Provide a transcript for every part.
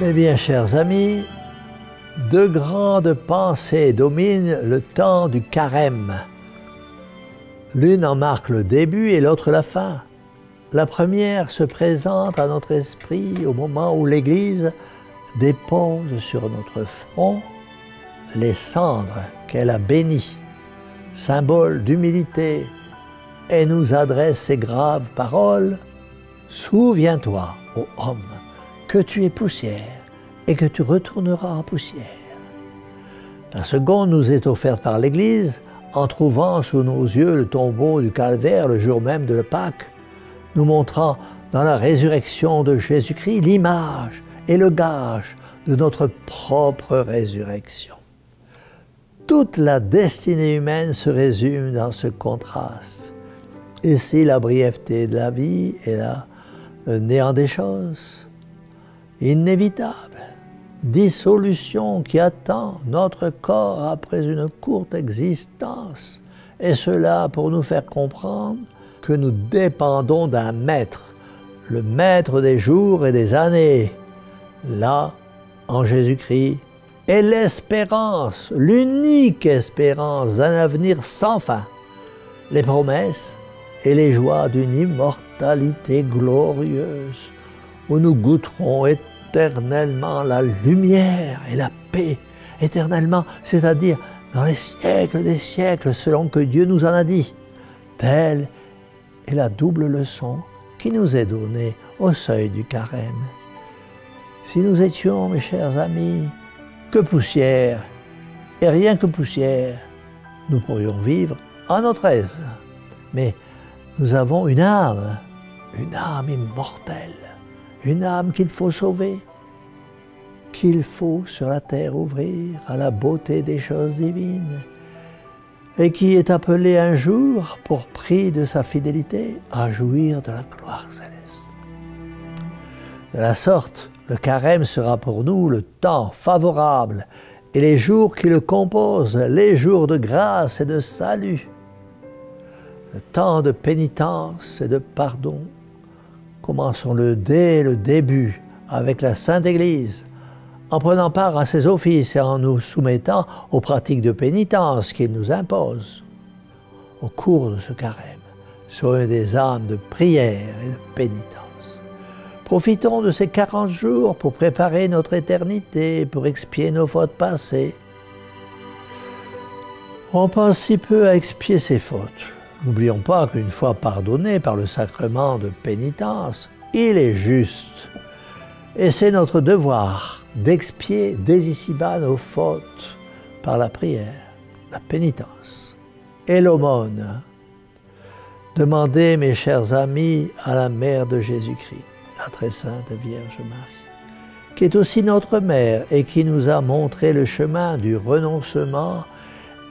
Eh bien, chers amis, deux grandes pensées dominent le temps du carême. L'une en marque le début et l'autre la fin. La première se présente à notre esprit au moment où l'Église dépose sur notre front les cendres qu'elle a bénies, symbole d'humilité, et nous adresse ces graves paroles. Souviens-toi, ô homme, que tu es poussière et que tu retourneras en poussière. La seconde nous est offerte par l'Église en trouvant sous nos yeux le tombeau du Calvaire le jour même de la Pâque, nous montrant dans la résurrection de Jésus-Christ l'image et le gage de notre propre résurrection. Toute la destinée humaine se résume dans ce contraste. Ici, la brièveté de la vie et le néant des choses. Inévitable, dissolution qui attend notre corps après une courte existence, et cela pour nous faire comprendre que nous dépendons d'un maître, le maître des jours et des années, là, en Jésus-Christ, est l'espérance, l'unique espérance d'un avenir sans fin, les promesses et les joies d'une immortalité glorieuse, où nous goûterons éternellement la lumière et la paix, éternellement, c'est-à-dire dans les siècles des siècles, selon que Dieu nous en a dit. Telle est la double leçon qui nous est donnée au seuil du carême. Si nous étions, mes chers amis, que poussière, et rien que poussière, nous pourrions vivre en notre aise. Mais nous avons une âme immortelle, une âme qu'il faut sauver, qu'il faut sur la terre ouvrir à la beauté des choses divines, et qui est appelée un jour, pour prix de sa fidélité, à jouir de la gloire céleste. De la sorte, le carême sera pour nous le temps favorable, et les jours qui le composent, les jours de grâce et de salut, le temps de pénitence et de pardon. Commençons-le dès le début avec la Sainte Église, en prenant part à ses offices et en nous soumettant aux pratiques de pénitence qu'il nous impose. Au cours de ce carême, soyons des âmes de prière et de pénitence. Profitons de ces 40 jours pour préparer notre éternité, pour expier nos fautes passées. On pense si peu à expier ses fautes. N'oublions pas qu'une fois pardonné par le sacrement de pénitence, il est juste. Et c'est notre devoir d'expier dès ici-bas nos fautes par la prière, la pénitence et l'aumône. Demandez, mes chers amis, à la Mère de Jésus-Christ, la très sainte Vierge Marie, qui est aussi notre Mère et qui nous a montré le chemin du renoncement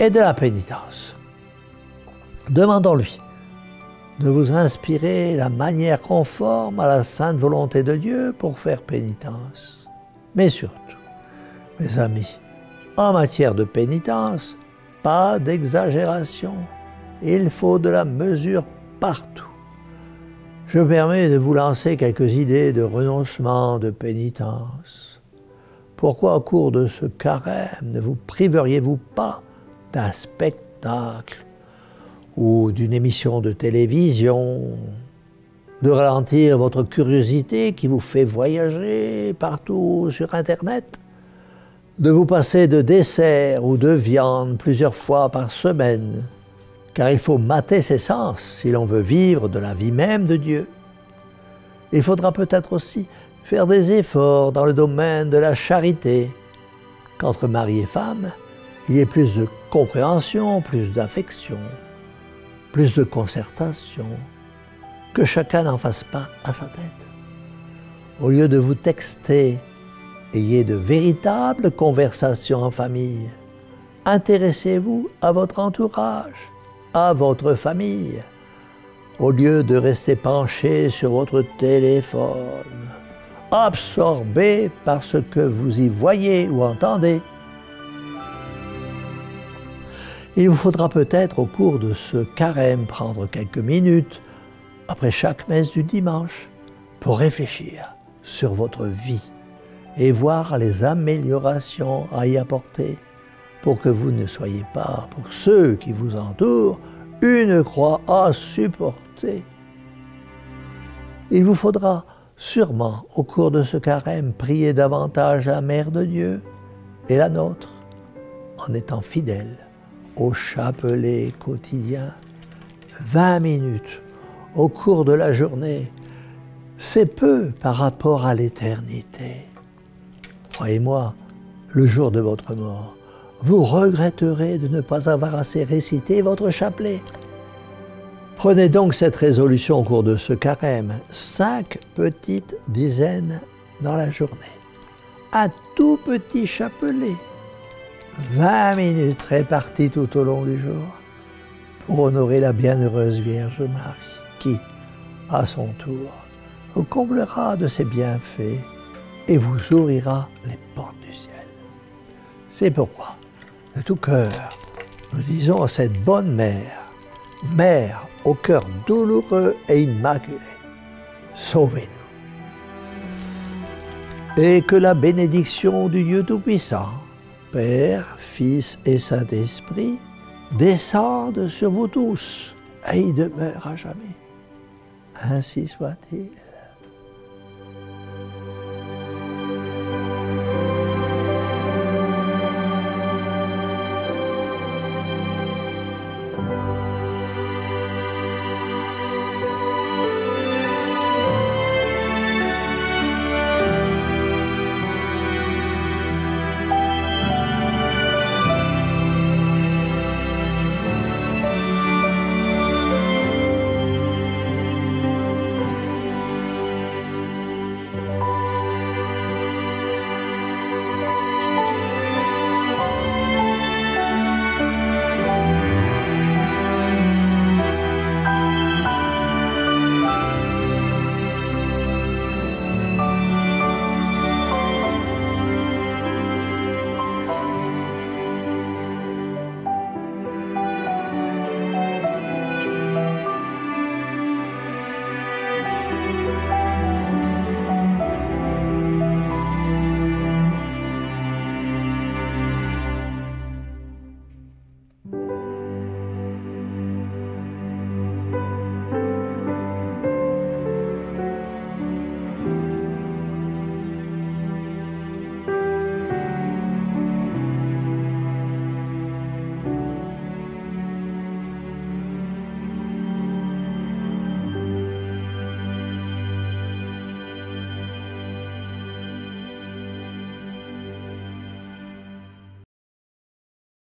et de la pénitence. Demandons-lui de vous inspirer la manière conforme à la sainte volonté de Dieu pour faire pénitence. Mais surtout, mes amis, en matière de pénitence, pas d'exagération. Il faut de la mesure partout. Je me permets de vous lancer quelques idées de renoncement, de pénitence. Pourquoi au cours de ce carême ne vous priveriez-vous pas d'un spectacle ou d'une émission de télévision, de ralentir votre curiosité qui vous fait voyager partout sur Internet, de vous passer de dessert ou de viande plusieurs fois par semaine, car il faut mater ses sens si l'on veut vivre de la vie même de Dieu. Il faudra peut-être aussi faire des efforts dans le domaine de la charité, qu'entre mari et femme, il y ait plus de compréhension, plus d'affection, plus de concertation, que chacun n'en fasse pas à sa tête. Au lieu de vous texter, ayez de véritables conversations en famille. Intéressez-vous à votre entourage, à votre famille, au lieu de rester penché sur votre téléphone, absorbé par ce que vous y voyez ou entendez. Il vous faudra peut-être au cours de ce carême prendre quelques minutes après chaque messe du dimanche pour réfléchir sur votre vie et voir les améliorations à y apporter pour que vous ne soyez pas, pour ceux qui vous entourent, une croix à supporter. Il vous faudra sûrement, au cours de ce carême, prier davantage la Mère de Dieu et la nôtre, en étant fidèle au chapelet quotidien. 20 minutes au cours de la journée, c'est peu par rapport à l'éternité. Croyez-moi, le jour de votre mort, vous regretterez de ne pas avoir assez récité votre chapelet. Prenez donc cette résolution au cours de ce carême, 5 petites dizaines dans la journée. Un tout petit chapelet, 20 minutes réparties tout au long du jour, pour honorer la bienheureuse Vierge Marie, qui, à son tour, vous comblera de ses bienfaits et vous ouvrira les portes du ciel. C'est pourquoi, de tout cœur, nous disons à cette bonne mère, Mère au cœur douloureux et immaculé, sauvez-nous. Et que la bénédiction du Dieu Tout-Puissant, Père, Fils et Saint-Esprit, descende sur vous tous et y demeure à jamais. Ainsi soit-il.